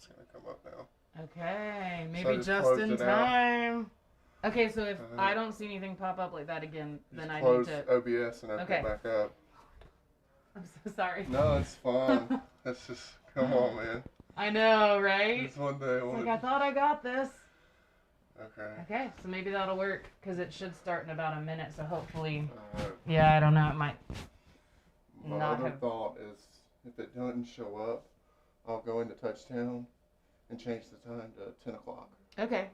It's going to come up now. Okay, So I maybe just just closed in it out. time. Okay, so if I don't see anything pop up like that again, then I need Close to. OBS and open Okay. it back up. I'm so sorry. No, it's fine. That's just, come on, man. I know, right? It's one day. It's like I thought I got this. Okay. Okay, so maybe that'll work because it should start in about a minute. So hopefully, Alright. yeah, I don't know. It might. My Not other have- thought is if it doesn't show up, I'll go into touchdown and change the time to 10 o'clock. Okay.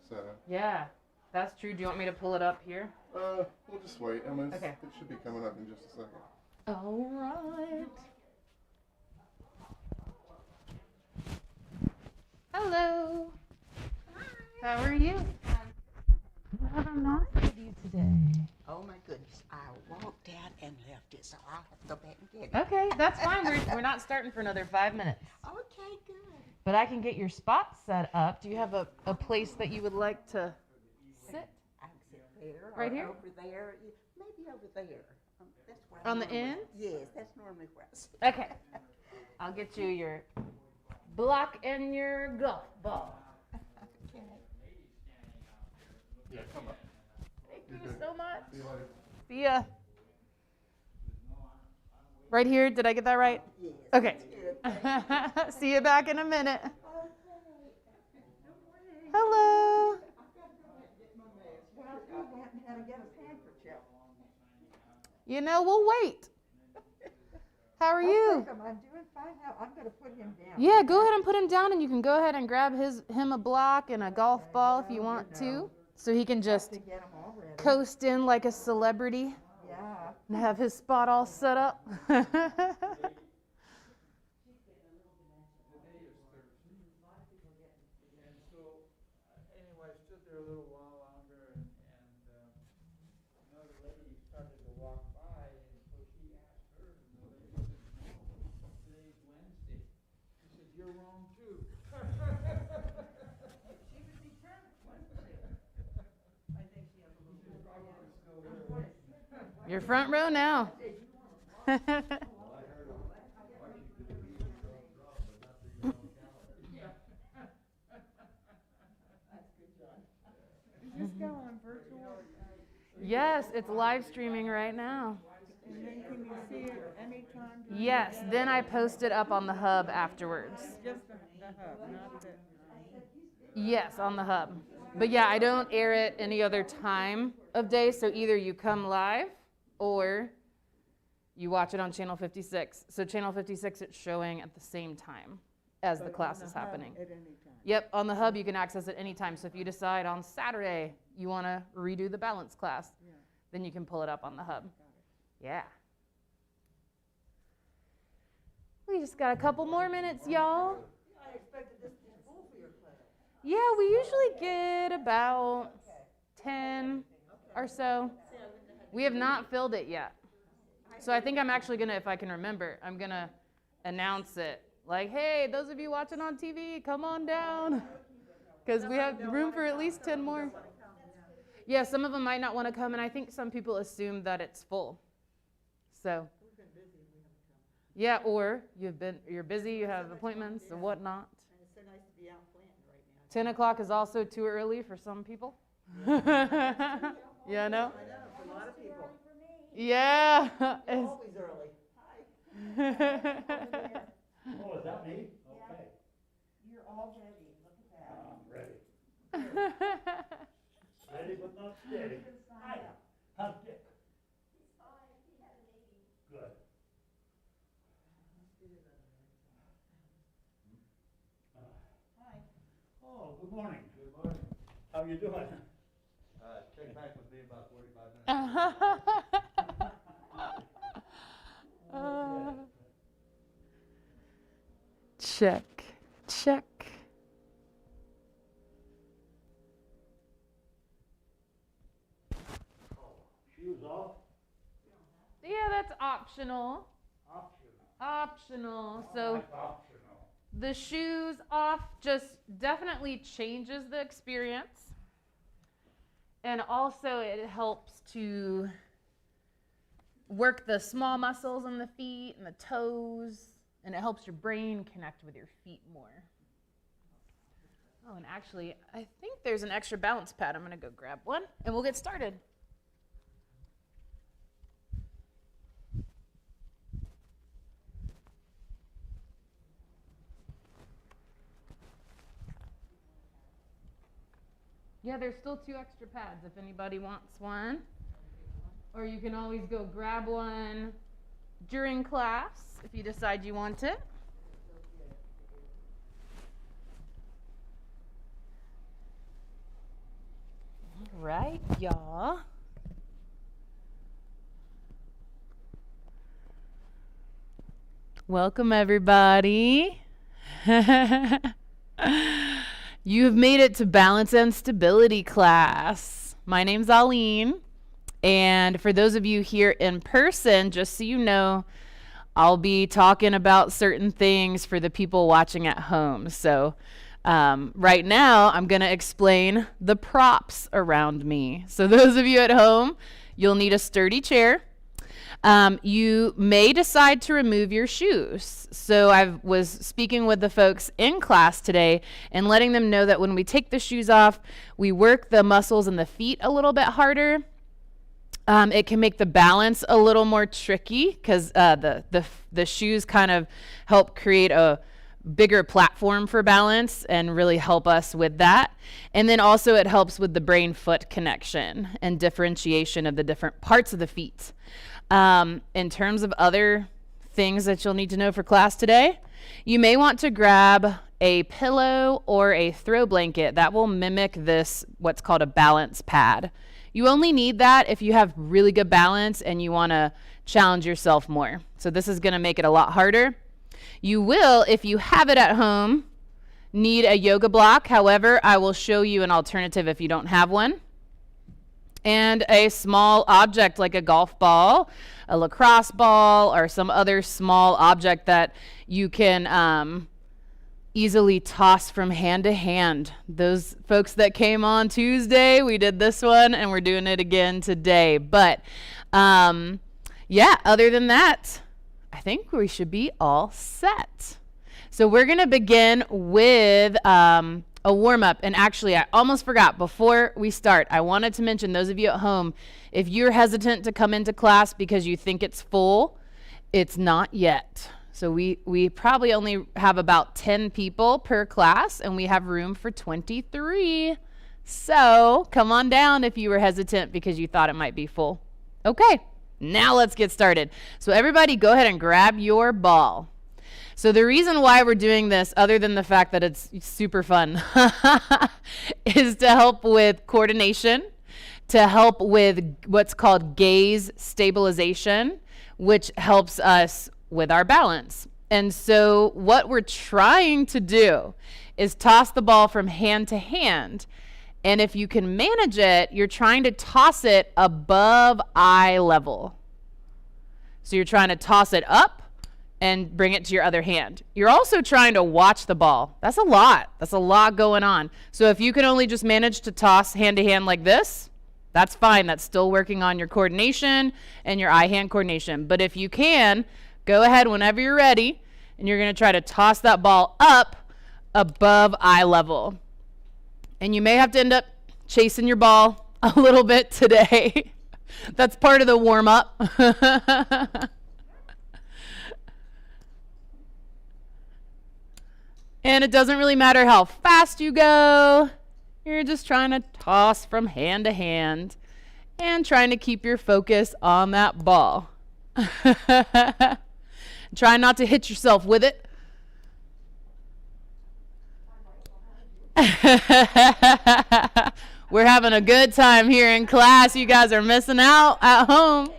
So, Yeah, that's true. Do you want me to pull it up here? we'll just wait. I mean, Okay. it should be coming up in just a second. All right. Hello. How are you? What a nice with you today. Oh my goodness, I walked out and left it, so I'll have to go back and get it. Okay, that's fine. We're not starting for another 5 minutes. Okay, good. But I can get your spot set up. Do you have a place that you would like to sit? I can sit there. Right or here? Over there. Maybe over there. That's where On the normally- end? Yes, that's normally where I sit. Okay. I'll get you your block and your golf ball. Okay. Yeah, come up. Thank You're you good. so much. See you later. See ya. Right here, did I get that right? Yes. Okay. That's good. See you back in a minute. Okay. Hello. How to get a handkerchief. You know, we'll wait. How are you? I'm doing fine now. I'm going to put him down. Yeah, go ahead and put him down, and you can go ahead and grab him a block and a golf ball if you want to, so he can just To get him all ready. coast in like a celebrity Yeah. and have his spot all set up. And so, anyway, I stood there a little while longer, and another lady started to walk by, and so she asked her, and the lady said, no, today's Wednesday. She said, you're wrong too. She was determined Wednesday. I think she has a little bit. Probably still there. You're front row now. Does this go on virtual? Yes, it's live streaming right now. And then can you see it anytime? Yes, then I post it up on the hub afterwards. Just the hub, not the. Yes, on the hub. But yeah, I don't air it any other time of day, so either you come live or you watch it on channel 56. So channel 56, it's showing at the same time as the but class on is the hub happening. At any time. Yep, on the hub you can access it anytime. So if you decide on Saturday you want to redo the balance class, Yeah. then you can pull it up on the hub. Yeah. We just got a couple more minutes, y'all. I expected this to be full for your class. Yeah, we usually get about 10 or so. We have not filled it yet. So I think I'm actually gonna, if I can remember, I'm gonna announce it. Like, hey, those of you watching on TV, come on down. Because we have room for at least 10 more. Yeah, some of them might not want to come, and I think some people assume that it's full. So, yeah, or you're busy, you have appointments and whatnot. And it's so nice to be out planting right now. 10 o'clock is also too early for some people. Yeah, no? I know, for a lot of people. Yeah. Always early. Hi. Oh, is that me? Okay. You're all ready. Look at that. I'm ready. Ready but not steady. Hi. How's Dick? Good. Hi. Oh, good morning. Good morning. How you doing? Check back with me about 45 minutes. Check, check. Shoes off? Yeah, that's optional. Optional. Optional. So That's optional. the shoes off just definitely changes the experience. And also it helps to work the small muscles in the feet and the toes and it helps your brain connect with your feet more. Oh, and actually, I think there's an extra balance pad. I'm going to go grab one, and we'll get started. Yeah, there's still 2 extra pads if anybody wants one. Or you can always go grab one during class if you decide you want it. All right, y'all. Welcome, everybody. You have made it to Balance and Stability class. My name's Aline, and for those of you here in person, just so you know, I'll be talking about certain things for the people watching at home. So right now, I'm going to explain the props around me. So those of you at home, you'll need a sturdy chair. You may decide to remove your shoes. So I was speaking with the folks in class today and letting them know that when we take the shoes off, we work the muscles in the feet a little bit harder. It can make the balance a little more tricky because the shoes kind of help create a bigger platform for balance and really help us with that. And then also it helps with the brain-foot connection and differentiation of the different parts of the feet. In terms of other things that you'll need to know for class today, you may want to grab a pillow or a throw blanket that will mimic this, what's called a balance pad. You only need that if you have really good balance and you want to challenge yourself more. So this is going to make it a lot harder. You will, if you have it at home, need a yoga block. However, I will show you an alternative if you don't have one. And a small object like a golf ball, a lacrosse ball, or some other small object that you can easily toss from hand to hand. Those folks that came on Tuesday, we did this one, and we're doing it again today. But yeah, other than that, I think we should be all set. So we're going to begin with a warm-up. And actually, I almost forgot, before we start, I wanted to mention, those of you at home, if you're hesitant to come into class because you think it's full, it's not yet. So we probably only have about 10 people per class, and we have room for 23. So come on down if you were hesitant because you thought it might be full. Okay, now let's get started. So everybody go ahead and grab your ball. So the reason why we're doing this, other than the fact that it's super fun, is to help with coordination, to help with what's called gaze stabilization, which helps us with our balance. And so what we're trying to do is toss the ball from hand to hand. And if you can manage it, you're trying to toss it above eye level. So you're trying to toss it up and bring it to your other hand. You're also trying to watch the ball. That's a lot. That's a lot going on. So if you can only just manage to toss hand to hand like this, that's fine. That's still working on your coordination and your eye-hand coordination. But if you can, go ahead whenever you're ready, and you're going to try to toss that ball up above eye level. And you may have to end up chasing your ball a little bit today. That's part of the warm-up. And it doesn't really matter how fast you go. You're just trying to toss from hand to hand and trying to keep your focus on that ball. Try not to hit yourself with it. We're having a good time here in class. You guys are missing out at home.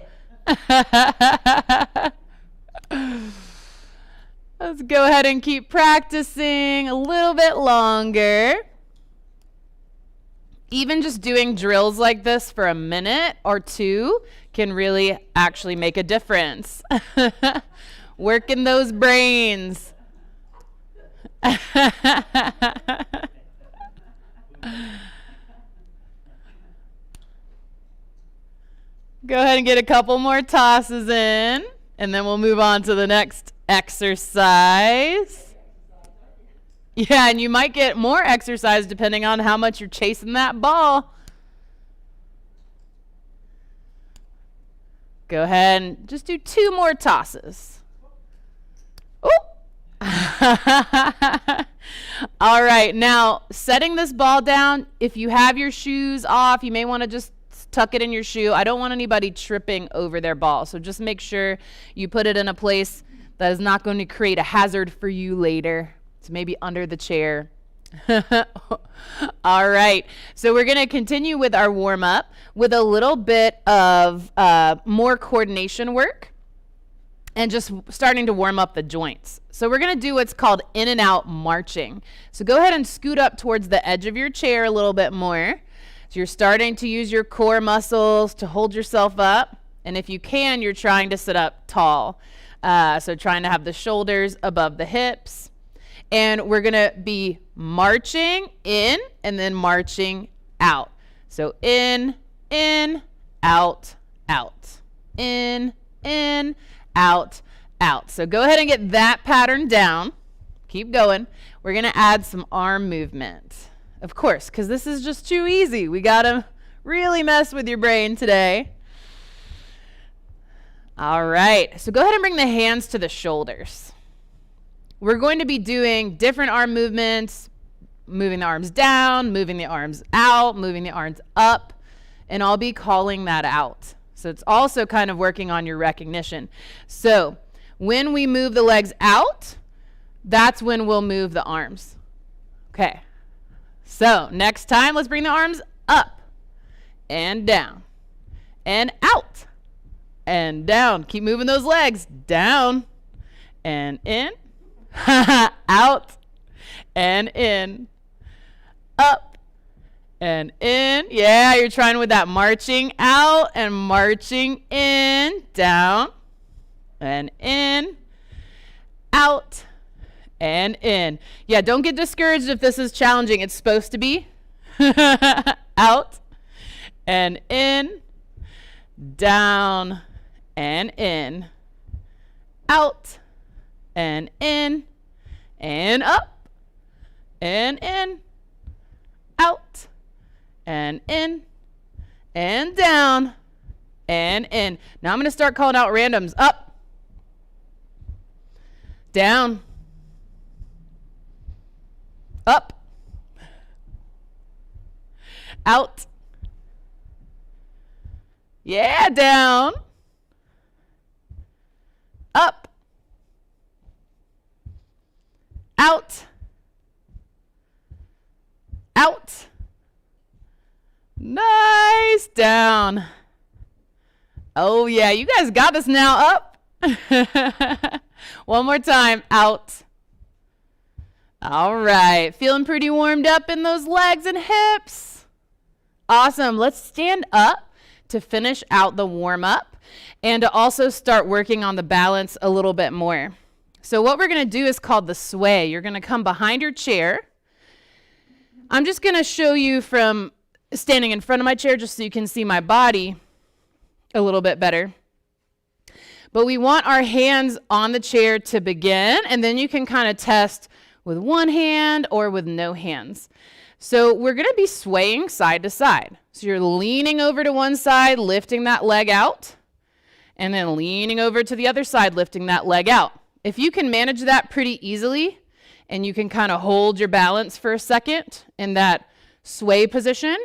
Let's go ahead and keep practicing a little bit longer. Even just doing drills like this for a minute or two can really actually make a difference. Working those brains. Go ahead and get a couple more tosses in, and then we'll move on to the next exercise. Yeah, and you might get more exercise depending on how much you're chasing that ball. Go ahead and just do 2 more tosses. All right, now setting this ball down, if you have your shoes off, you may want to just tuck it in your shoe. I don't want anybody tripping over their ball, so just make sure you put it in a place that is not going to create a hazard for you later. So maybe under the chair. All right, so we're going to continue with our warm-up with a little bit of more coordination work and just starting to warm up the joints. So we're going to do what's called in and out marching. So go ahead and scoot up towards the edge of your chair a little bit more. So you're starting to use your core muscles to hold yourself up. And if you can, you're trying to sit up tall. So trying to have the shoulders above the hips. And we're going to be marching in and then marching out. So in, out, out. In, out, out. So go ahead and get that pattern down. Keep going. We're going to add some arm movement. Of course, because this is just too easy. We got to really mess with your brain today. All right. So go ahead and bring the hands to the shoulders. We're going to be doing different arm movements, moving the arms down, moving the arms out, moving the arms up, and I'll be calling that out. So it's also kind of working on your recognition. So when we move the legs out, that's when we'll move the arms. Okay. So next time, let's bring the arms up and down and out and down. Keep moving those legs down and in. Out and in, up and in. Yeah, you're trying with that marching out and marching in, down and in, out and in. Yeah, don't get discouraged if this is challenging. It's supposed to be. Out and in, down and in, out and in, and up, and in, out, and in, and down, and in. Now I'm going to start calling out randoms. Up, down, up, out, yeah, down, up, out, out, nice, down. Oh yeah, you guys got this now. Up. One more time, out. All right, feeling pretty warmed up in those legs and hips. Awesome, let's stand up to finish out the warm up and to also start working on the balance a little bit more. So what we're going to do is called the sway. You're going to come behind your chair. I'm just going to show you from standing in front of my chair just so you can see my body a little bit better. But we want our hands on the chair to begin, and then you can kind of test with one hand or with no hands. So we're going to be swaying side to side. So you're leaning over to one side, lifting that leg out, and then leaning over to the other side, lifting that leg out. If you can manage that pretty easily and you can kind of hold your balance for a second in that sway position,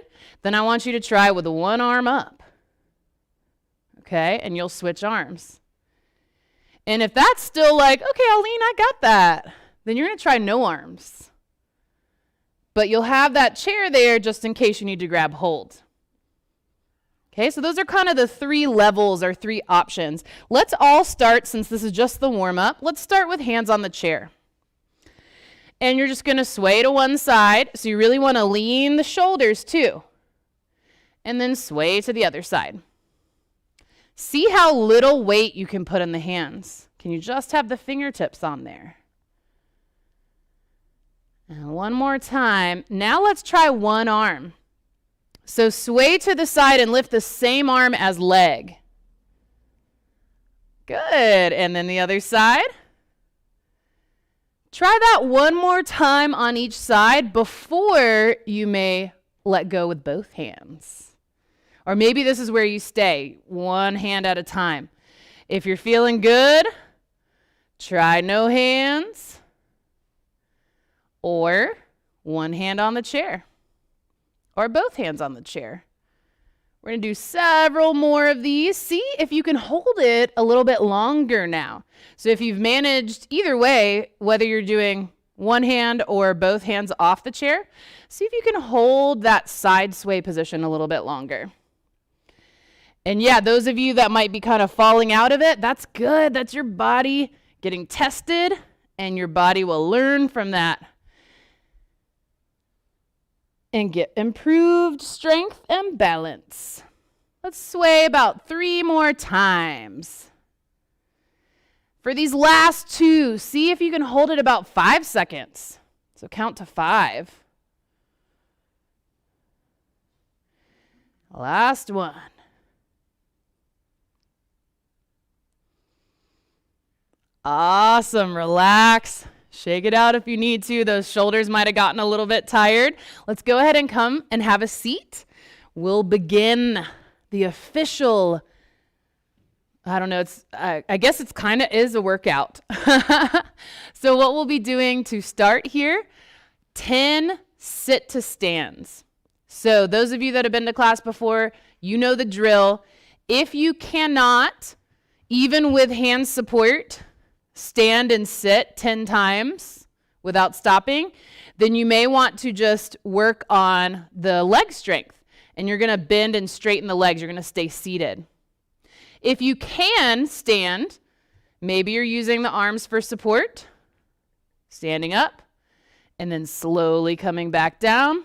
then I want you to try with one arm up. Okay, and you'll switch arms. And if that's still like, okay, Aline, I got that, then you're going to try no arms. But you'll have that chair there just in case you need to grab hold. Okay, so those are kind of the 3 levels or 3 options. Let's all start, since this is just the warm-up, let's start with hands on the chair. And you're just going to sway to one side. So you really want to lean the shoulders too. And then sway to the other side. See how little weight you can put in the hands. Can you just have the fingertips on there? And one more time. Now let's try one arm. So sway to the side and lift the same arm as leg. Good. And then the other side. Try that one more time on each side before you may let go with both hands. Or maybe this is where you stay, one hand at a time. If you're feeling good, try no hands or one hand on the chair or both hands on the chair. We're going to do several more of these. See if you can hold it a little bit longer now. So if you've managed either way, whether you're doing one hand or both hands off the chair, see if you can hold that side sway position a little bit longer. And yeah, those of you that might be kind of falling out of it, that's good. That's your body getting tested, and your body will learn from that and get improved strength and balance. Let's sway about 3 more times. For these last 2, see if you can hold it about 5 seconds. So count to 5. Last one. Awesome. Relax. Shake it out if you need to. Those shoulders might have gotten a little bit tired. Let's go ahead and come and have a seat. We'll begin the official, I don't know, I guess it's kind of is a workout. So what we'll be doing to start here, 10 sit to stands. So those of you that have been to class before, you know the drill. If you cannot, even with hand support, stand and sit 10 times without stopping, then you may want to just work on the leg strength. And you're going to bend and straighten the legs. You're going to stay seated. If you can stand, maybe you're using the arms for support, standing up, and then slowly coming back down.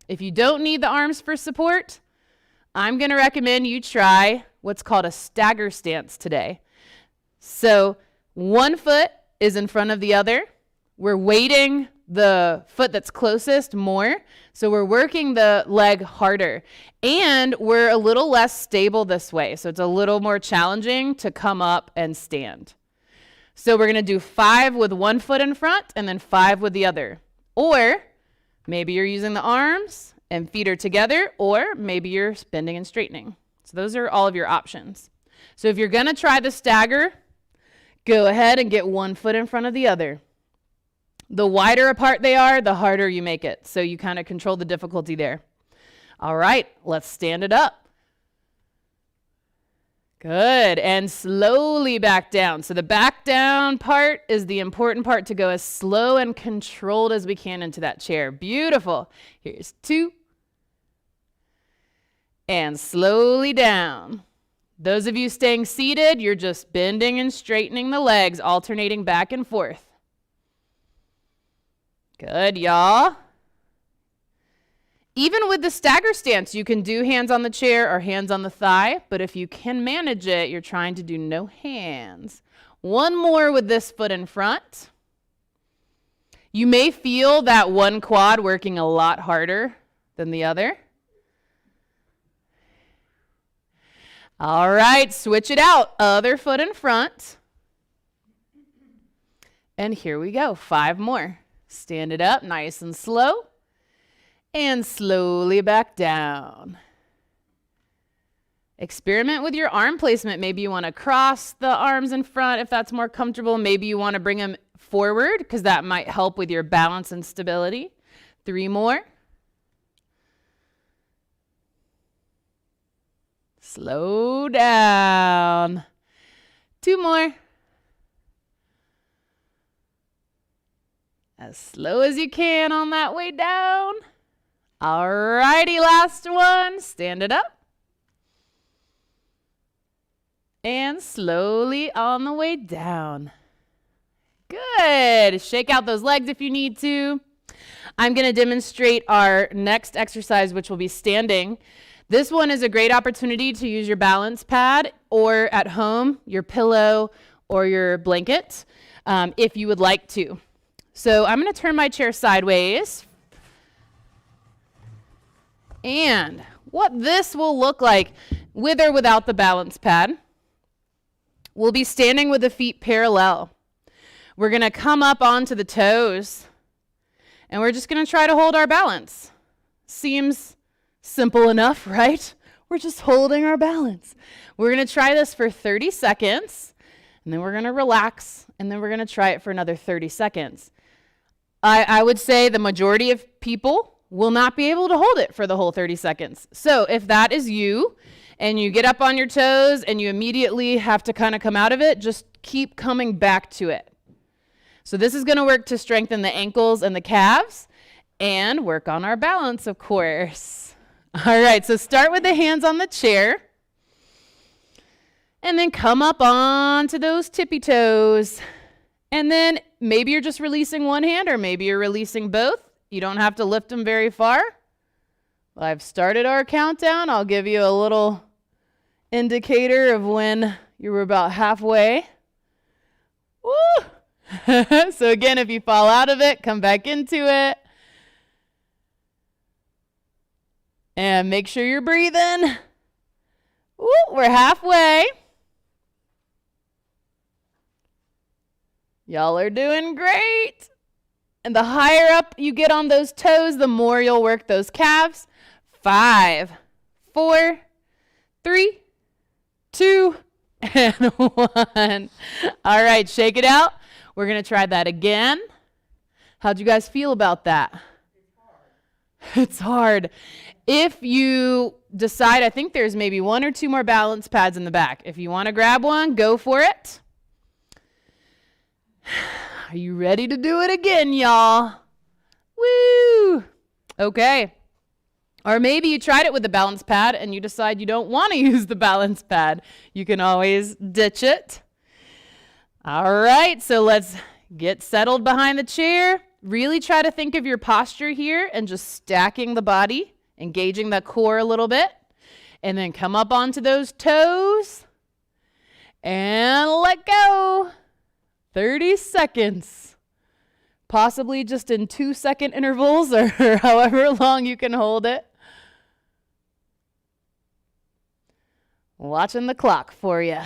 If you don't need the arms for support, I'm going to recommend you try what's called a stagger stance today. So one foot is in front of the other. We're weighting the foot that's closest more. So we're working the leg harder. And we're a little less stable this way. So it's a little more challenging to come up and stand. So we're going to do 5 with one foot in front and then 5 with the other. Or maybe you're using the arms and feet are together, or maybe you're bending and straightening. So those are all of your options. So if you're going to try the stagger, go ahead and get one foot in front of the other. The wider apart they are, the harder you make it. So you kind of control the difficulty there. All right, let's stand it up. Good, and slowly back down. So the back down part is the important part, to go as slow and controlled as we can into that chair. Beautiful. Here's 2. And slowly down. Those of you staying seated, you're just bending and straightening the legs, alternating back and forth. Good, y'all. Even with the stagger stance, you can do hands on the chair or hands on the thigh, but if you can manage it, you're trying to do no hands. One more with this foot in front. You may feel that one quad working a lot harder than the other. All right, switch it out. Other foot in front. And here we go, 5 more. Stand it up nice and slow. And slowly back down. Experiment with your arm placement. Maybe you want to cross the arms in front if that's more comfortable. Maybe you want to bring them forward because that might help with your balance and stability. 3 more. Slow down. 2 more. As slow as you can on that way down. All righty, last one. Stand it up. And slowly on the way down. Good. Shake out those legs if you need to. I'm going to demonstrate our next exercise, which will be standing. This one is a great opportunity to use your balance pad, or at home, your pillow or your blanket, if you would like to. So I'm going to turn my chair sideways. And what this will look like, with or without the balance pad, we'll be standing with the feet parallel. We're going to come up onto the toes, and we're just going to try to hold our balance. Seems simple enough, right? We're just holding our balance. We're going to try this for 30 seconds, and then we're going to relax, and then we're going to try it for another 30 seconds. I would say the majority of people will not be able to hold it for the whole 30 seconds. So if that is you, and you get up on your toes, and you immediately have to kind of come out of it, just keep coming back to it. So this is going to work to strengthen the ankles and the calves, and work on our balance, of course. All right, so start with the hands on the chair. And then come up onto those tippy toes. And then maybe you're just releasing one hand, or maybe you're releasing both. You don't have to lift them very far. I've started our countdown. I'll give you a little indicator of when you were about halfway. Woo! So again, if you fall out of it, come back into it. And make sure you're breathing. Woo, we're halfway. Y'all are doing great. And the higher up you get on those toes, the more you'll work those calves. 5, 4, 3, 2, and 1. All right, shake it out. We're going to try that again. How'd you guys feel about that? It's hard. If you decide, I think there's maybe 1 or 2 more balance pads in the back. If you want to grab one, go for it. Are you ready to do it again, y'all? Woo! Okay. Or maybe you tried it with the balance pad and you decide you don't want to use the balance pad. You can always ditch it. All right, so let's get settled behind the chair. Really try to think of your posture here and just stacking the body, engaging the core a little bit. And then come up onto those toes and let go. 30 seconds. Possibly just in 2-second intervals or however long you can hold it. Watching the clock for you.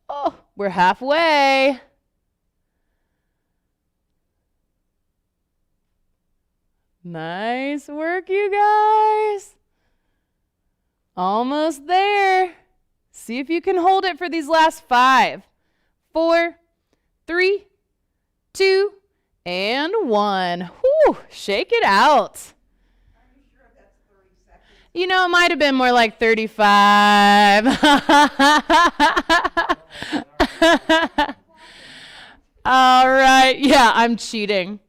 Oh, we're halfway. Nice work, you guys. Almost there. See if you can hold it for these last 5, 4, 3, 2, and 1. Whew, shake it out. Are you sure that's 30 seconds? You know, it might have been more like 35. All right. Yeah, I'm cheating.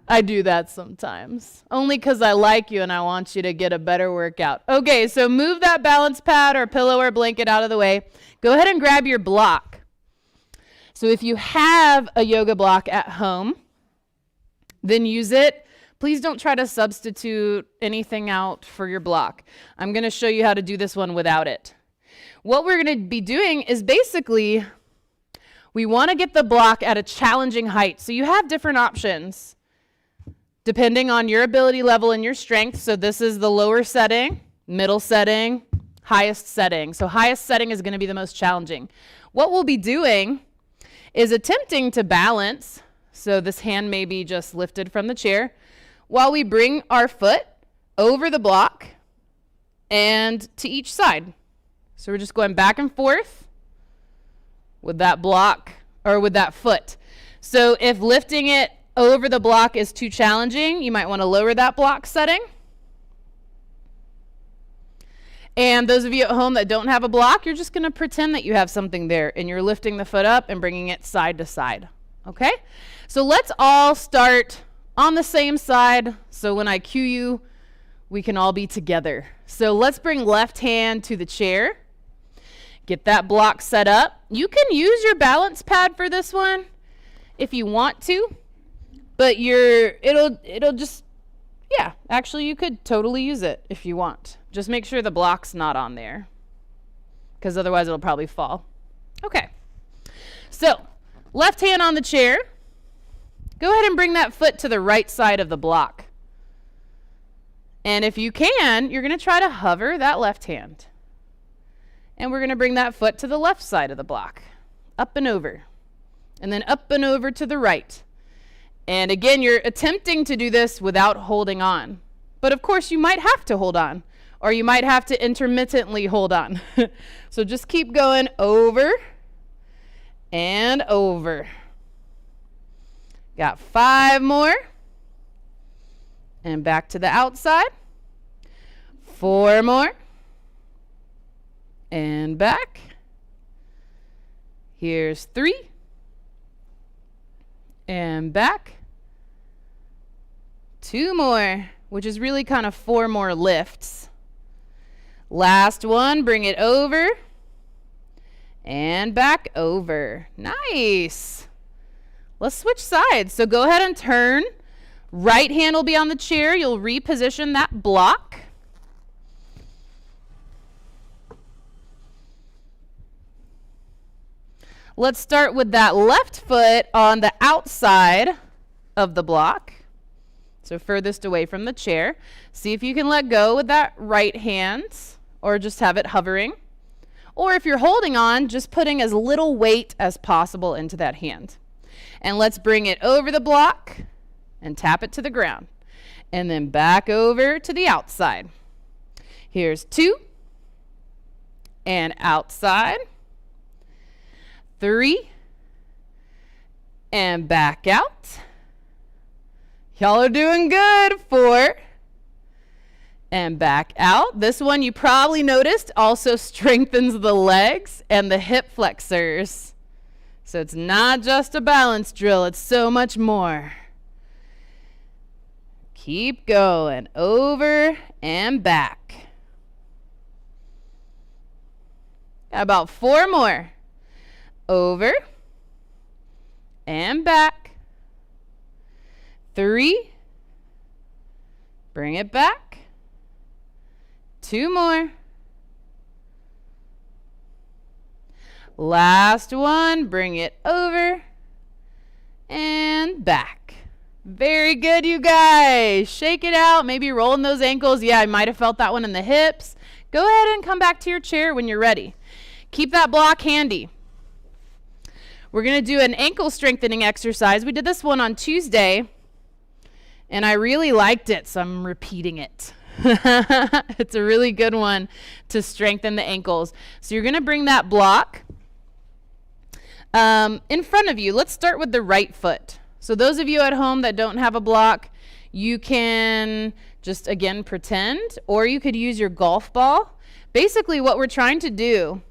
I do that sometimes. Only because I like you and I want you to get a better workout. Okay, so move that balance pad or pillow or blanket out of the way. Go ahead and grab your block. So if you have a yoga block at home, then use it. Please don't try to substitute anything out for your block. I'm going to show you how to do this one without it. What we're going to be doing is basically, we want to get the block at a challenging height. So you have different options depending on your ability level and your strength. So this is the lower setting, middle setting, highest setting. So highest setting is going to be the most challenging. What we'll be doing is attempting to balance. So this hand may be just lifted from the chair while we bring our foot over the block and to each side. So we're just going back and forth with that block or with that foot. So if lifting it over the block is too challenging, you might want to lower that block setting. And those of you at home that don't have a block, you're just going to pretend that you have something there and you're lifting the foot up and bringing it side to side. Okay? So let's all start on the same side. So when I cue you, we can all be together. So let's bring left hand to the chair. Get that block set up. You can use your balance pad for this one if you want to, but it'll just, yeah, actually you could totally use it if you want. Just make sure the block's not on there, because otherwise it'll probably fall. Okay, so left hand on the chair. Go ahead and bring that foot to the right side of the block. And if you can, you're going to try to hover that left hand. And we're going to bring that foot to the left side of the block, up and over. and then up and over to the right. And again, you're attempting to do this without holding on. But of course, you might have to hold on, or you might have to intermittently hold on. So just keep going over and over. Got 5 more. And back to the outside. 4 more. And back. Here's 3. And back. 2 more, which is really kind of 4 more lifts. Last one, bring it over. And back over. Nice. Let's switch sides. So go ahead and turn. Right hand will be on the chair. You'll reposition that block. Let's start with that left foot on the outside of the block. So furthest away from the chair. See if you can let go with that right hand or just have it hovering. Or if you're holding on, just putting as little weight as possible into that hand. And let's bring it over the block and tap it to the ground. And then back over to the outside. Here's 2. And outside. 3. And back out. Y'all are doing good. 4. And back out. This one you probably noticed also strengthens the legs and the hip flexors. So it's not just a balance drill, it's so much more. Keep going. Over and back. Got about 4 more. Over and back. 3. Bring it back. 2 more. Last one, bring it over and back. Very good, you guys. Shake it out, maybe rolling those ankles. Yeah, I might have felt that one in the hips. Go ahead and come back to your chair when you're ready. Keep that block handy. We're going to do an ankle strengthening exercise. We did this one on Tuesday, and I really liked it, so I'm repeating it. It's a really good one to strengthen the ankles. So you're going to bring that block in front of you. Let's start with the right foot. So those of you at home that don't have a block, you can just, again, pretend, or you could use your golf ball. Basically, what we're trying to do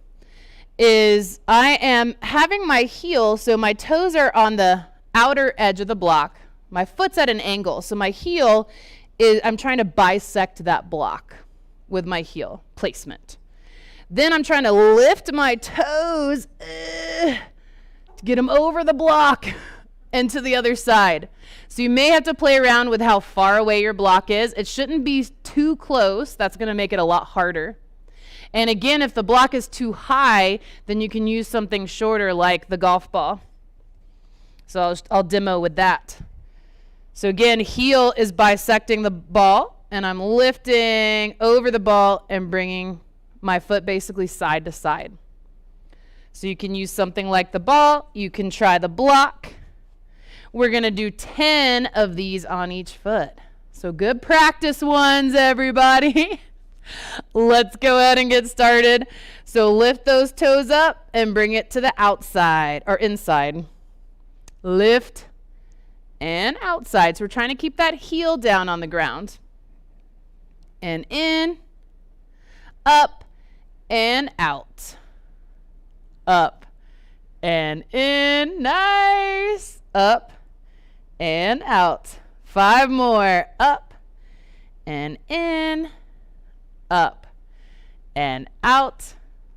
is I am having my heel, so my toes are on the outer edge of the block. My foot's at an angle, so my heel is, I'm trying to bisect that block with my heel placement. Then I'm trying to lift my toes to get them over the block and to the other side. So you may have to play around with how far away your block is. It shouldn't be too close. That's going to make it a lot harder. And again, if the block is too high, then you can use something shorter like the golf ball. So I'll demo with that. So again, heel is bisecting the ball, and I'm lifting over the ball and bringing my foot basically side to side. So you can use something like the ball. You can try the block. We're going to do 10 of these on each foot. So good practice ones, everybody. Let's go ahead and get started. So lift those toes up and bring it to the outside or inside. Lift and outside. So we're trying to keep that heel down on the ground. And in, up, and out. Up and in. Nice. Up and out. 5 more. Up and in. Up and out.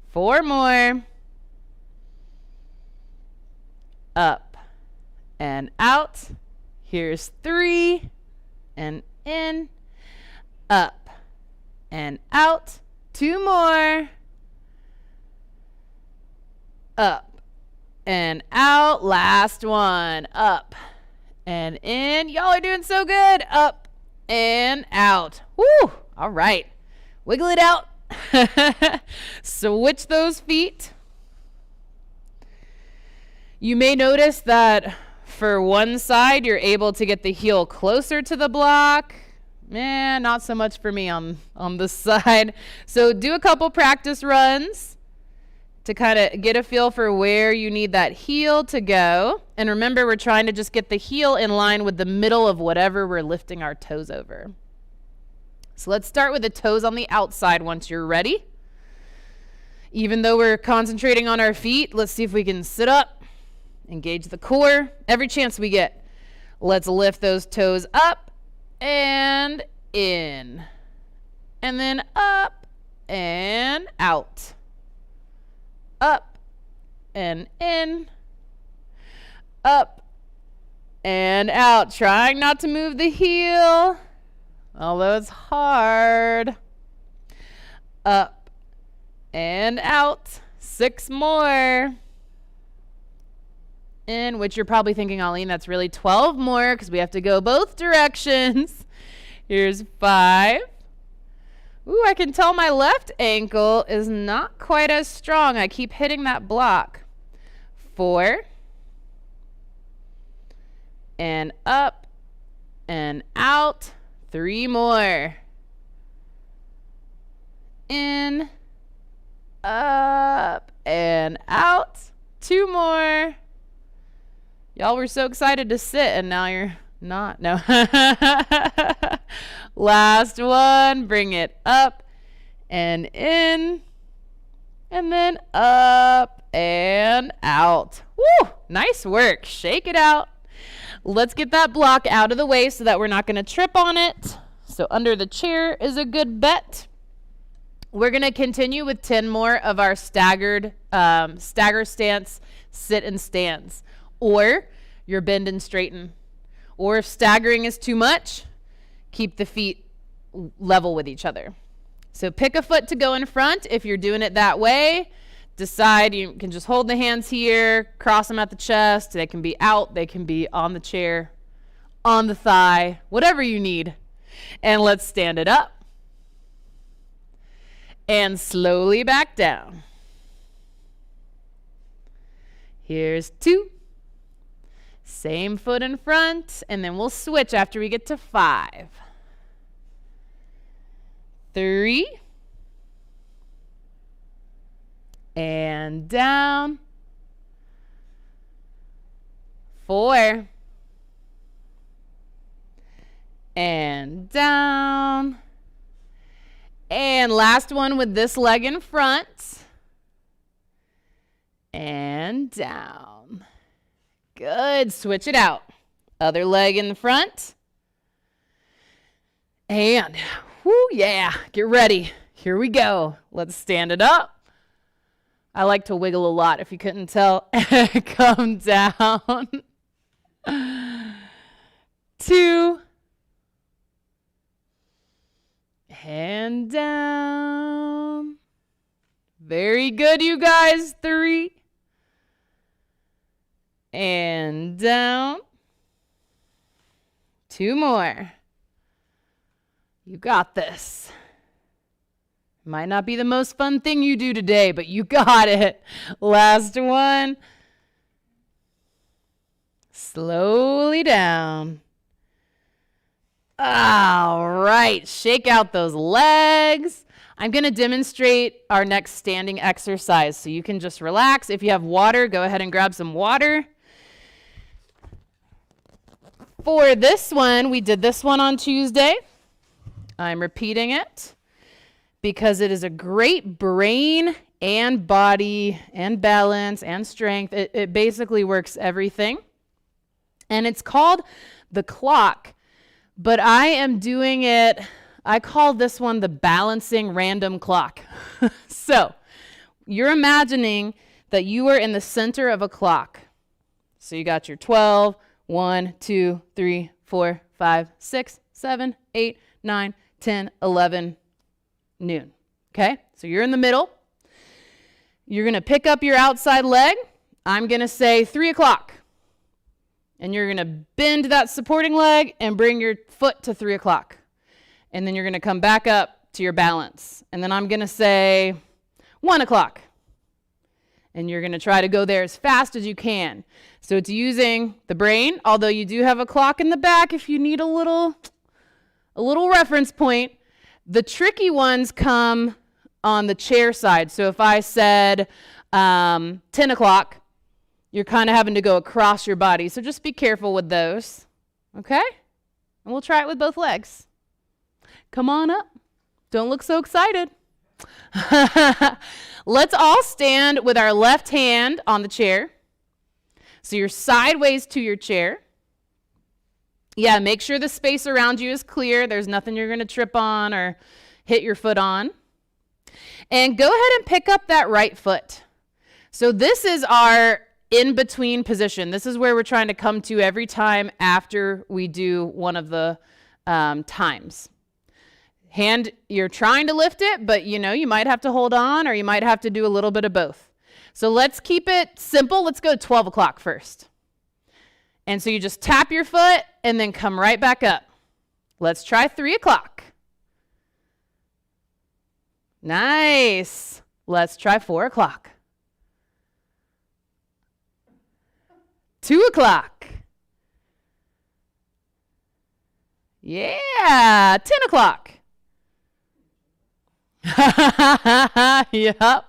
4 more. Up and out. Here's 3 and in. Up and out. 2 more. Up and out. Last one. Up and in. Y'all are doing so good. Up and out. Woo! All right. Wiggle it out. Switch those feet. You may notice that for one side, you're able to get the heel closer to the block. Not so much for me on this side. So do a couple practice runs to kind of get a feel for where you need that heel to go. And remember, we're trying to just get the heel in line with the middle of whatever we're lifting our toes over. So let's start with the toes on the outside once you're ready. Even though we're concentrating on our feet, let's see if we can sit up, engage the core. Every chance we get, let's lift those toes up and in. And then up and out. Up and in. Up and out. Trying not to move the heel, although it's hard. Up and out. 6 more. In, which you're probably thinking, Arlene, that's really 12 more because we have to go both directions. Here's 5. Ooh, I can tell my left ankle is not quite as strong. I keep hitting that block. 4. And up and out. 3 more. In, up and out. 2 more. Y'all were so excited to sit, and now you're not. No. Last one. Bring it up and in. And then up and out. Woo! Nice work. Shake it out. Let's get that block out of the way so that we're not going to trip on it. So under the chair is a good bet. We're going to continue with 10 more of our stagger stance sit and stands. Or your bend and straighten. Or if staggering is too much, keep the feet level with each other. So pick a foot to go in front. If you're doing it that way, decide you can just hold the hands here, cross them at the chest. They can be out, they can be on the chair, on the thigh, whatever you need. And let's stand it up. And slowly back down. Here's 2. Same foot in front, and then we'll switch after we get to 5. 3. And down. 4. And down. And last one with this leg in front. And down. Good. Switch it out. Other leg in the front. And, whoo, yeah. Get ready. Here we go. Let's stand it up. I like to wiggle a lot, if you couldn't tell. Come down. 2. And down. Very good, you guys. 3. And down. 2 more. You got this. Might not be the most fun thing you do today, but you got it. Last one. Slowly down. All right. Shake out those legs. I'm going to demonstrate our next standing exercise, so you can just relax. If you have water, go ahead and grab some water. For this one, we did this one on Tuesday. I'm repeating it because it is a great brain and body and balance and strength. It basically works everything. And it's called the clock, but I am doing it, I call this one the balancing random clock. So you're imagining that you are in the center of a clock. So you got your 12, 1, 2, 3, 4, 5, 6, 7, 8, 9, 10, 11, noon. Okay? So you're in the middle. You're going to pick up your outside leg. I'm going to say 3 o'clock. And you're going to bend that supporting leg and bring your foot to 3 o'clock. And then you're going to come back up to your balance. And then I'm going to say 1 o'clock. And you're going to try to go there as fast as you can. So it's using the brain, although you do have a clock in the back if you need a little reference point. The tricky ones come on the chair side. So if I said 10 o'clock, you're kind of having to go across your body. So just be careful with those. Okay? And we'll try it with both legs. Come on up. Don't look so excited. Let's all stand with our left hand on the chair. So you're sideways to your chair. Yeah, make sure the space around you is clear. There's nothing you're going to trip on or hit your foot on. And go ahead and pick up that right foot. So this is our in-between position. This is where we're trying to come to every time after we do one of the times. Hand, you're trying to lift it, but you know, you might have to hold on or you might have to do a little bit of both. So let's keep it simple. Let's go 12 o'clock first. And so you just tap your foot and then come right back up. Let's try 3 o'clock. Nice. Let's try 4 o'clock. 2 o'clock. Yeah, 10 o'clock. Yep.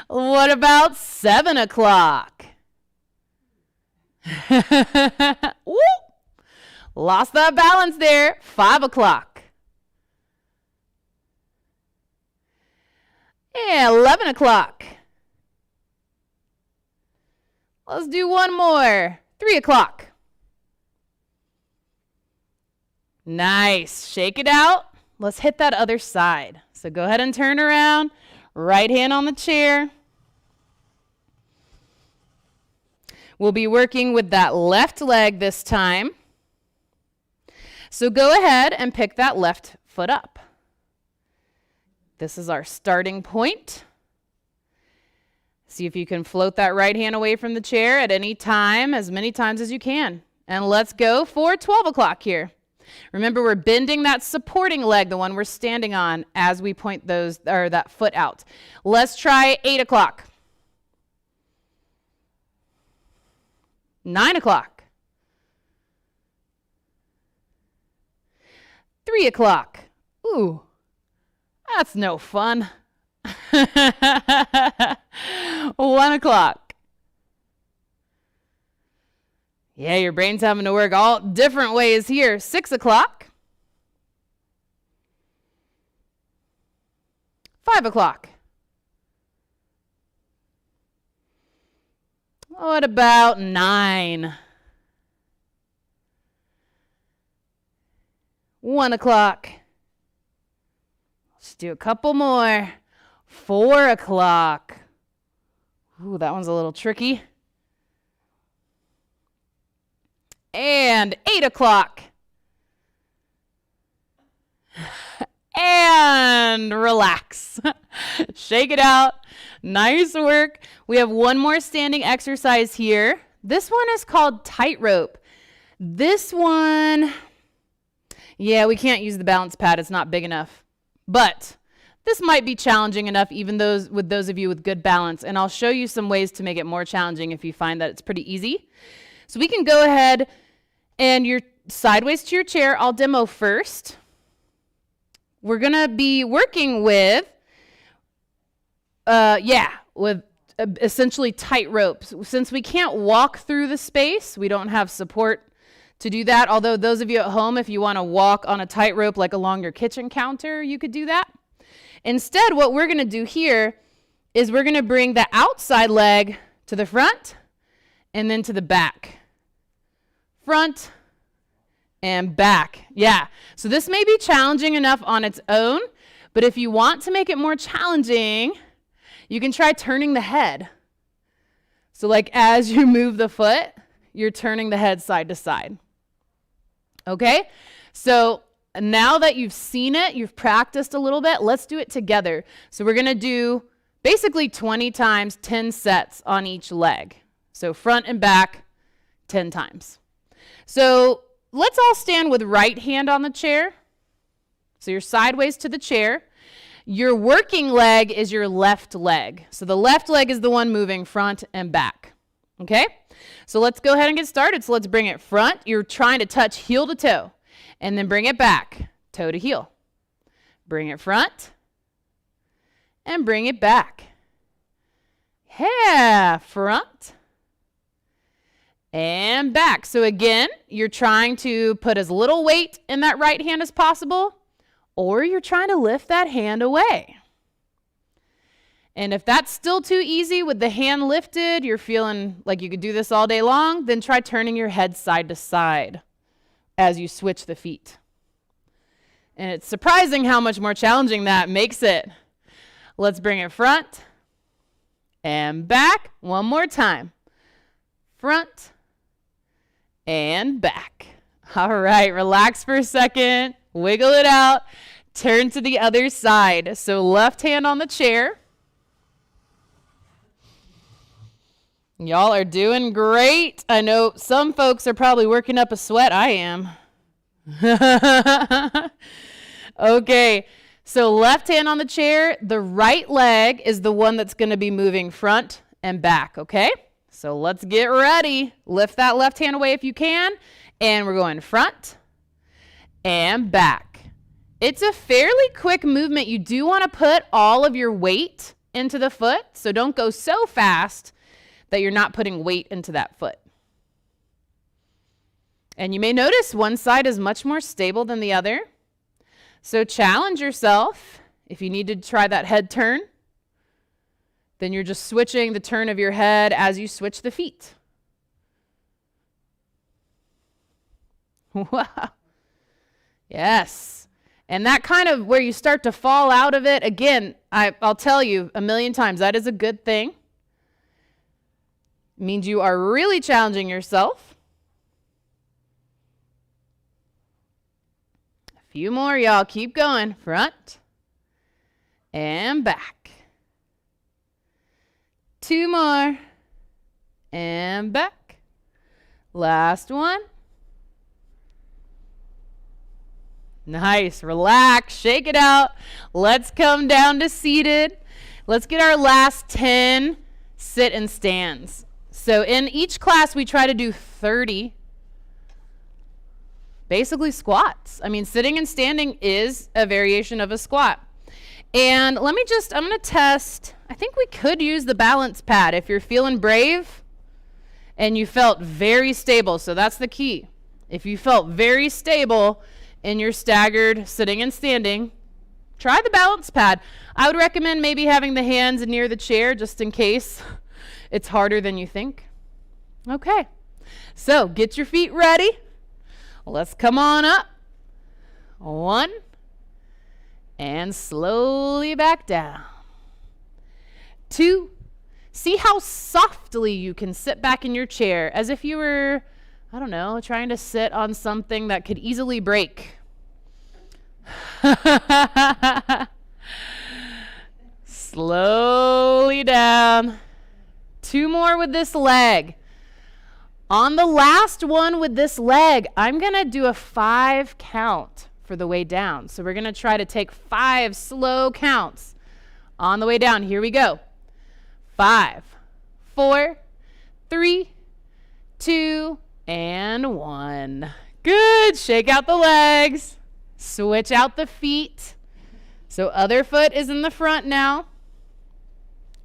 What about 7 o'clock? Woo! Lost that balance there. 5 o'clock. Yeah, 11 o'clock. Let's do one more. 3 o'clock. Nice. Shake it out. Let's hit that other side. So go ahead and turn around. Right hand on the chair. We'll be working with that left leg this time. So go ahead and pick that left foot up. This is our starting point. See if you can float that right hand away from the chair at any time, as many times as you can. And let's go for 12 o'clock here. Remember, we're bending that supporting leg, the one we're standing on, as we point that foot out. Let's try 8 o'clock. 9 o'clock. 3 o'clock. Ooh, that's no fun. 1 o'clock. Yeah, your brain's having to work all different ways here. 6 o'clock. 5 o'clock. What about 9? 1 o'clock. Let's do a couple more. 4 o'clock. Ooh, that one's a little tricky. And 8 o'clock. And relax. Shake it out. Nice work. We have one more standing exercise here. This one is called Tightrope. This one, yeah, we can't use the balance pad. It's not big enough. But this might be challenging enough, even with those of you with good balance. And I'll show you some ways to make it more challenging if you find that it's pretty easy. So we can go ahead and you're sideways to your chair. I'll demo first. We're going to be working with, essentially tight ropes. Since we can't walk through the space, we don't have support to do that. Although those of you at home, if you want to walk on a tightrope like along your kitchen counter, you could do that. Instead, what we're going to do here is we're going to bring the outside leg to the front and then to the back. Front and back. Yeah. So this may be challenging enough on its own, but if you want to make it more challenging, you can try turning the head. So like as you move the foot, you're turning the head side to side. Okay? So now that you've seen it, you've practiced a little bit, let's do it together. So we're going to do basically 20 times 10 sets on each leg. So front and back 10 times. So let's all stand with right hand on the chair. So you're sideways to the chair. Your working leg is your left leg. So the left leg is the one moving front and back. Okay? So let's go ahead and get started. So let's bring it front. You're trying to touch heel to toe. And then bring it back, toe to heel. Bring it front. And bring it back. Yeah, front. And back. So again, you're trying to put as little weight in that right hand as possible, or you're trying to lift that hand away. And if that's still too easy with the hand lifted, you're feeling like you could do this all day long, then try turning your head side to side as you switch the feet. And it's surprising how much more challenging that makes it. Let's bring it front and back. One more time. Front and back. All right, relax for a second. Wiggle it out. Turn to the other side. So left hand on the chair. Y'all are doing great. I know some folks are probably working up a sweat. I am. Okay, so left hand on the chair. The right leg is the one that's going to be moving front and back, okay? So let's get ready. Lift that left hand away if you can. And we're going front and back. It's a fairly quick movement. You do want to put all of your weight into the foot. So don't go so fast that you're not putting weight into that foot. And you may notice one side is much more stable than the other. So challenge yourself. If you need to try that head turn, then you're just switching the turn of your head as you switch the feet. Wow. Yes. And that kind of where you start to fall out of it, again, I'll tell you a million times, that is a good thing. It means you are really challenging yourself. A few more, y'all. Keep going. Front and back. 2 more and back. Last one. Nice. Relax. Shake it out. Let's come down to seated. Let's get our last 10 sit and stands. So in each class, we try to do 30 basically squats. I mean, sitting and standing is a variation of a squat. And I'm going to test, I think we could use the balance pad if you're feeling brave and you felt very stable. So that's the key. If you felt very stable in your staggered sitting and standing, try the balance pad. I would recommend maybe having the hands near the chair just in case it's harder than you think. Okay, so get your feet ready. Let's come on up. 1, and slowly back down. 2, see how softly you can sit back in your chair as if you were, I don't know, trying to sit on something that could easily break. Slowly down. 2 more with this leg. On the last one with this leg, I'm going to do a 5 count for the way down. So we're going to try to take 5 slow counts on the way down. Here we go. 5, 4, 3, 2, and 1. Good. Shake out the legs. Switch out the feet. So other foot is in the front now.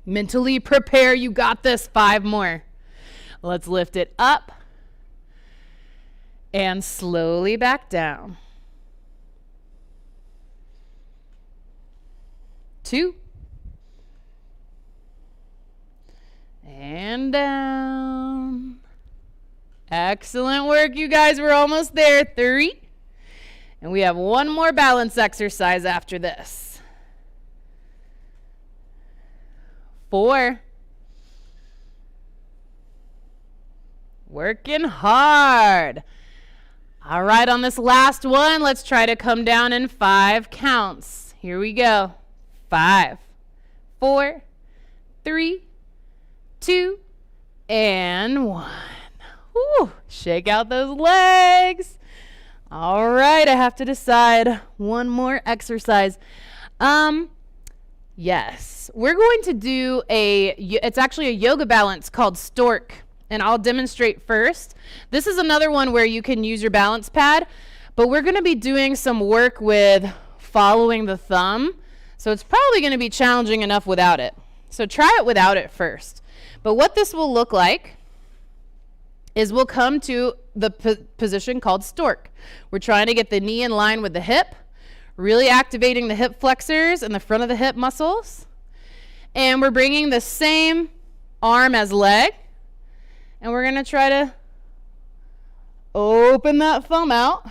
Mentally prepare. You got this. 5 more. Let's lift it up and slowly back down. 2 and down. Excellent work, you guys. We're almost there. 3. And we have 1 more balance exercise after this. 4. Working hard. All right, on this last one, let's try to come down in 5 counts. Here we go. 5, 4, 3, 2, and 1. Woo, shake out those legs. All right, I have to decide one more exercise. Yes. We're going to do it's actually a yoga balance called Stork, and I'll demonstrate first. This is another one where you can use your balance pad, but we're going to be doing some work with following the thumb, so it's probably going to be challenging enough without it. So try it without it first. But what this will look like is we'll come to the position called Stork. We're trying to get the knee in line with the hip, really activating the hip flexors and the front of the hip muscles. And we're bringing the same arm as leg, and we're going to try to open that thumb out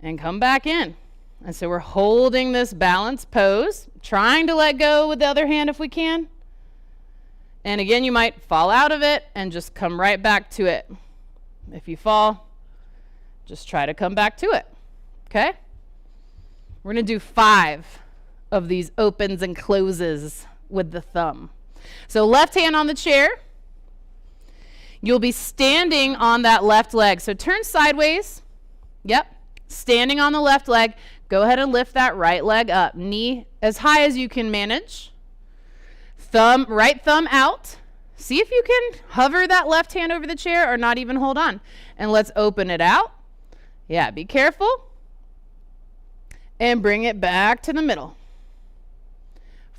and come back in. And so we're holding this balance pose, trying to let go with the other hand if we can. And again, you might fall out of it and just come right back to it. If you fall, just try to come back to it. Okay? We're going to do 5 of these opens and closes with the thumb. So left hand on the chair. You'll be standing on that left leg. So turn sideways. Yep. Standing on the left leg. Go ahead and lift that right leg up. Knee as high as you can manage. Right thumb out. See if you can hover that left hand over the chair or not even hold on. And let's open it out. Yeah, be careful. And bring it back to the middle.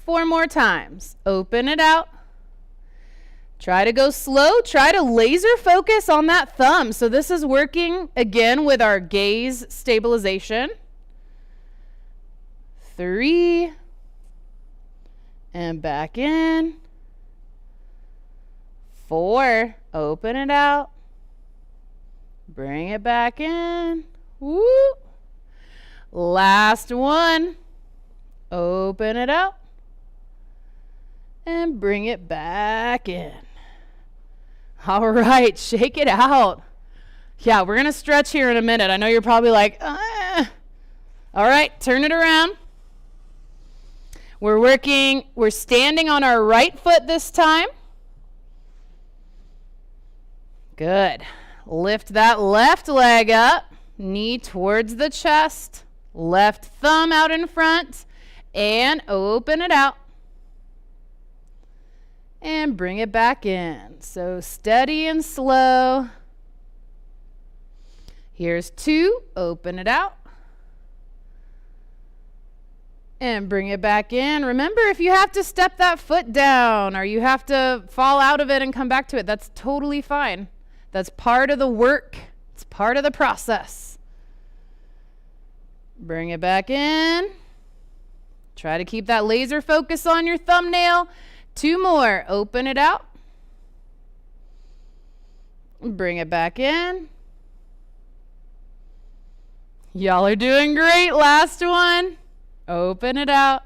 4 more times. Open it out. Try to go slow. Try to laser focus on that thumb. So this is working again with our gaze stabilization. 3. And back in. 4. Open it out. Bring it back in. Woo. Last one. Open it out. And bring it back in. All right, shake it out. Yeah, we're going to stretch here in a minute. I know you're probably like, All right, turn it around. We're standing on our right foot this time. Good. Lift that left leg up, knee towards the chest, left thumb out in front, and open it out. And bring it back in. So steady and slow. Here's 2. Open it out. And bring it back in. Remember, if you have to step that foot down or you have to fall out of it and come back to it, that's totally fine. That's part of the work. It's part of the process. Bring it back in. Try to keep that laser focus on your thumbnail. 2 more. Open it out. Bring it back in. Y'all are doing great. Last one. Open it out.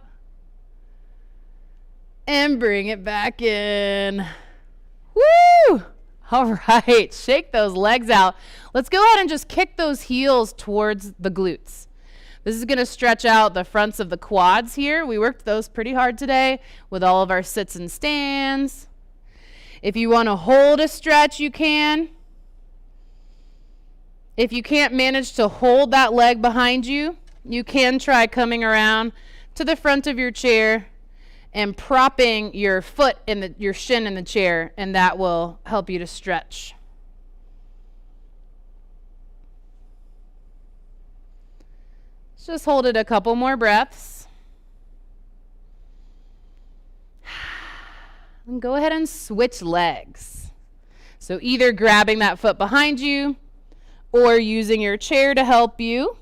And bring it back in. Woo! All right. Shake those legs out. Let's go ahead and just kick those heels towards the glutes. This is going to stretch out the fronts of the quads here. We worked those pretty hard today with all of our sits and stands. If you want to hold a stretch, you can. If you can't manage to hold that leg behind you, you can try coming around to the front of your chair and propping your foot in your shin in the chair, and that will help you to stretch. Just hold it a couple more breaths. And go ahead and switch legs. So either grabbing that foot behind you or using your chair to help you.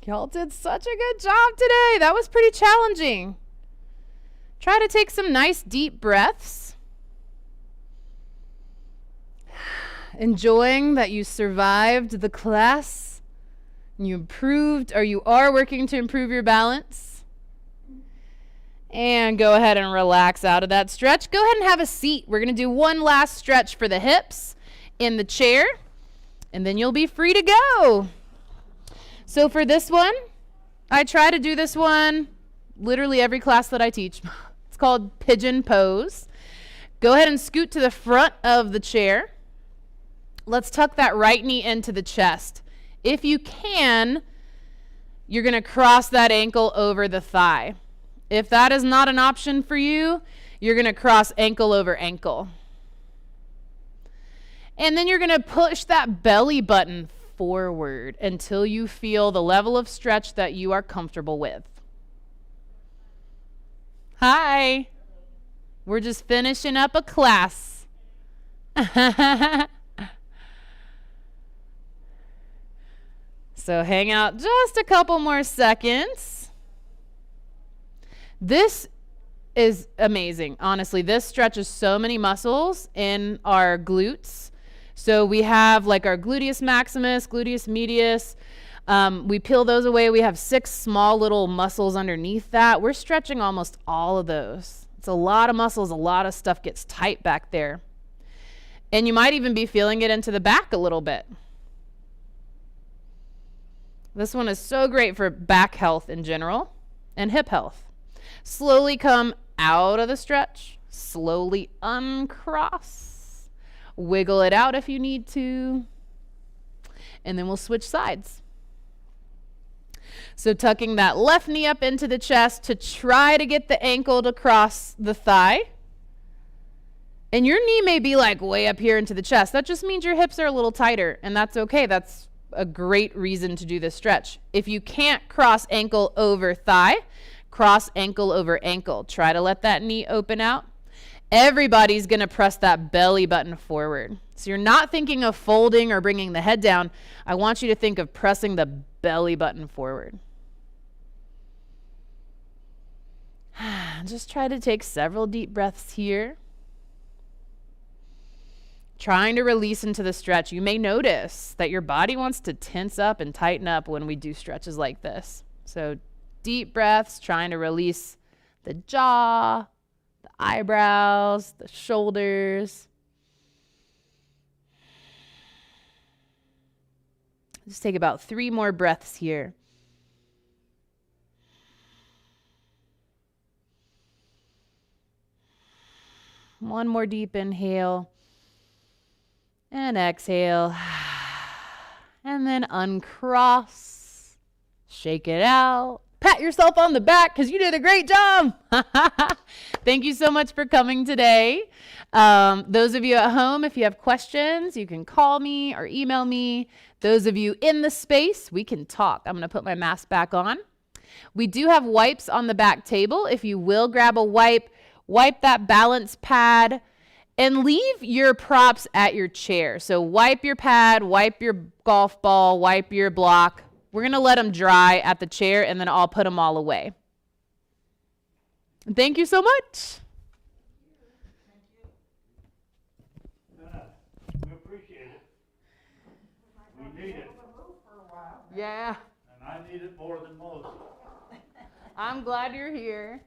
Y'all did such a good job today. That was pretty challenging. Try to take some nice deep breaths. Enjoying that you survived the class. You improved, or you are working to improve your balance. And go ahead and relax out of that stretch. Go ahead and have a seat. We're going to do one last stretch for the hips in the chair, and then you'll be free to go. So for this one, I try to do this one literally every class that I teach. It's called Pigeon Pose. Go ahead and scoot to the front of the chair. Let's tuck that right knee into the chest. If you can, you're going to cross that ankle over the thigh. If that is not an option for you, you're going to cross ankle over ankle. And then you're going to push that belly button forward until you feel the level of stretch that you are comfortable with. Hi. We're just finishing up a class. So hang out just a couple more seconds. This is amazing. Honestly, this stretches so many muscles in our glutes. So we have like our gluteus maximus, gluteus medius. We peel those away. We have 6 small little muscles underneath that. We're stretching almost all of those. It's a lot of muscles. A lot of stuff gets tight back there. And you might even be feeling it into the back a little bit. This one is so great for back health in general and hip health. Slowly come out of the stretch. Slowly uncross. Wiggle it out if you need to. And then we'll switch sides. So tucking that left knee up into the chest to try to get the ankle to cross the thigh. And your knee may be like way up here into the chest. That just means your hips are a little tighter, and that's okay. That's a great reason to do this stretch. If you can't cross ankle over thigh, cross ankle over ankle. Try to let that knee open out. Everybody's going to press that belly button forward. So you're not thinking of folding or bringing the head down. I want you to think of pressing the belly button forward. Just try to take several deep breaths here. Trying to release into the stretch. You may notice that your body wants to tense up and tighten up when we do stretches like this. So deep breaths, trying to release the jaw, the eyebrows, the shoulders. Just take about 3 more breaths here. One more deep inhale. And exhale. And then uncross. Shake it out. Pat yourself on the back because you did a great job. Thank you so much for coming today. Those of you at home, if you have questions, you can call me or email me. Those of you in the space, we can talk. I'm going to put my mask back on. We do have wipes on the back table. If you will grab a wipe, wipe that balance pad. And leave your props at your chair. So wipe your pad, wipe your golf ball, wipe your block. We're going to let them dry at the chair, and then I'll put them all away. Thank you so much. We appreciate it. We need it. Yeah, And I need it more than most. I'm glad you're here.